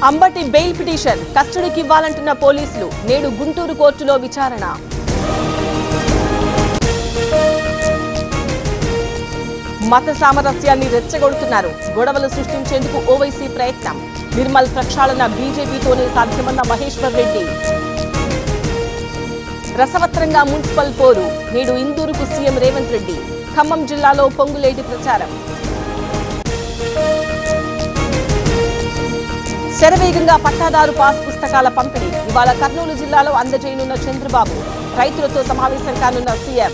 Ambati bail petition కస్టడీకి ఇవ్వాలంటున్న పోలీసులు నేడు గుంటూరు కోర్టులో విచారణ. మత సామరస్యాన్ని రెచ్చగొడుతున్నారు. గొడవలు సృష్టించేందుకు ఓవైసీ ప్రయత్నం. నిర్మల్ ప్రక్షాళన బీజేపీతోనే సాధ్యమన్న మహేశ్వర్ రెడ్డి. రసవత్రంగా మున్సిపల్ పోరు. నేడు ఇందూరుకు సీఎం రేవంత్ రెడ్డి. ఖమ్మం జిల్లాలో పొంగులేటి ప్రచారం. శరవేగంగా పట్టాదారు పాస్ పుస్తకాల పంపిణీ. ఇవాళ కర్నూలు జిల్లాలో అందజేయనున్న చంద్రబాబు. రైతులతో సమావేశం కానున్న సీఎం.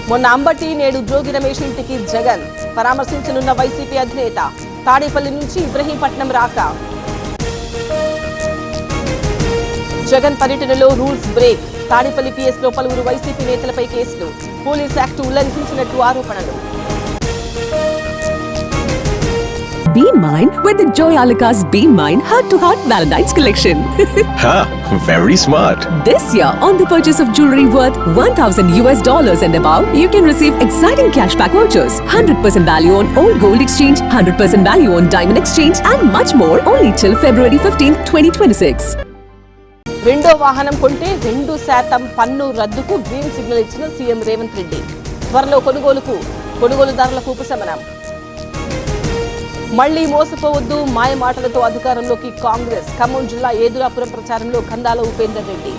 మొన్న అంబటి, నేడు జోగి రమేష్ ఇంటికి జగన్ పరామర్శించనున్న వైసీపీ అధినేత. తాడేపల్లి నుంచి ఇబ్రహీంపట్నం రాక. జగన్ పర్యటనలో రూల్స్ బ్రేక్. తాడేపల్లి పిఎస్ లో పలువురు వైసీపీ నేతలపై కేసులు. పోలీస్ యాక్ట్ ఉల్లంఘించినట్టు ఆరోపణలు. Be mine with the Joy Alucas Be Mine Heart to Heart Valentine's collection. Ha! Very smart. This year, on the purchase of jewelry worth $1,000 and above, you can receive exciting cashback vouchers, 100% value on old gold exchange, 100% value on diamond exchange, and much more only till February 15, 2026. రెండో వాహనం కొంటే 2% పన్ను రద్దుకు green signal ఇచ్చిన CM Revanth Reddy. త్వరలో కొనుగోలుదారులకు ఉపశమనం. మళ్లీ మోసపోవద్దు, మాయ మాటలతో అధికారంలోకి కాంగ్రెస్. ఖమ్మం జిల్లా ఏదురాపురం ప్రచారంలో కందాల ఉపేందర్ రెడ్డి.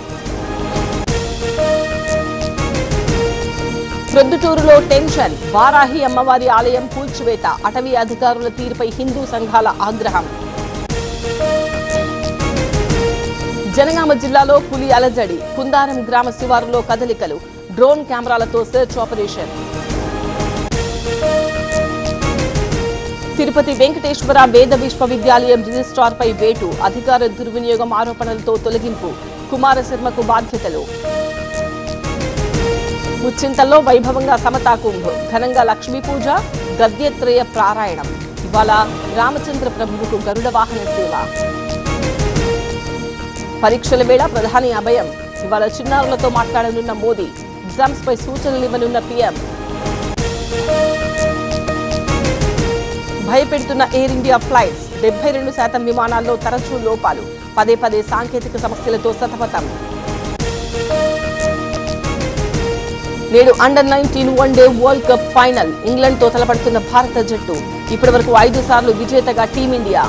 ప్రొద్దుటూరులో టెన్షన్. వారాహి అమ్మవారి ఆలయం కూల్చివేత. అటవీ అధికారుల తీరుపై హిందూ సంఘాల ఆగ్రహం. జనగామ జిల్లాలో పులి అలజడి. కుందారం గ్రామ శివారులో కదలికలు. డ్రోన్ కెమెరాలతో సెర్చ్ ఆపరేషన్. తిరుపతి వెంకటేశ్వర వేద విశ్వవిద్యాలయం రిజిస్ట్రార్ పై వేటు. అధికార దుర్వినియోగం ఆరోపణలతో తొలగింపు. కుమారశర్మకు బాధ్యతలు. ముచ్చింతల్లో వైభవంగా సమతా కుంభ్. ఘనంగా లక్ష్మీ పూజ, గద్యత్రయ పారాయణం. ఇవాళ రామచంద్ర ప్రభువుకు గరుడ వాహన సేవ. పరీక్షల వేళ ప్రధాని అభయం. ఇవాళ చిన్నారులతో మాట్లాడనున్న మోదీ. ఎగ్జామ్స్ పై సూచనలు ఇవ్వనున్న పీఎం. భయపెడుతున్న ఎయిర్ ఇండియా ఫ్లైట్స్. 72% విమానాల్లో తరచూ లోపాలు. పదే సాంకేతిక సమస్యలతో సతమతం. నేడు under one day world cup final. ఇంగ్లాండ్తో తలపడుతున్న భారత జట్టు. ఇప్పటివరకు 5 సార్లు విజేతగా టీమిండియా.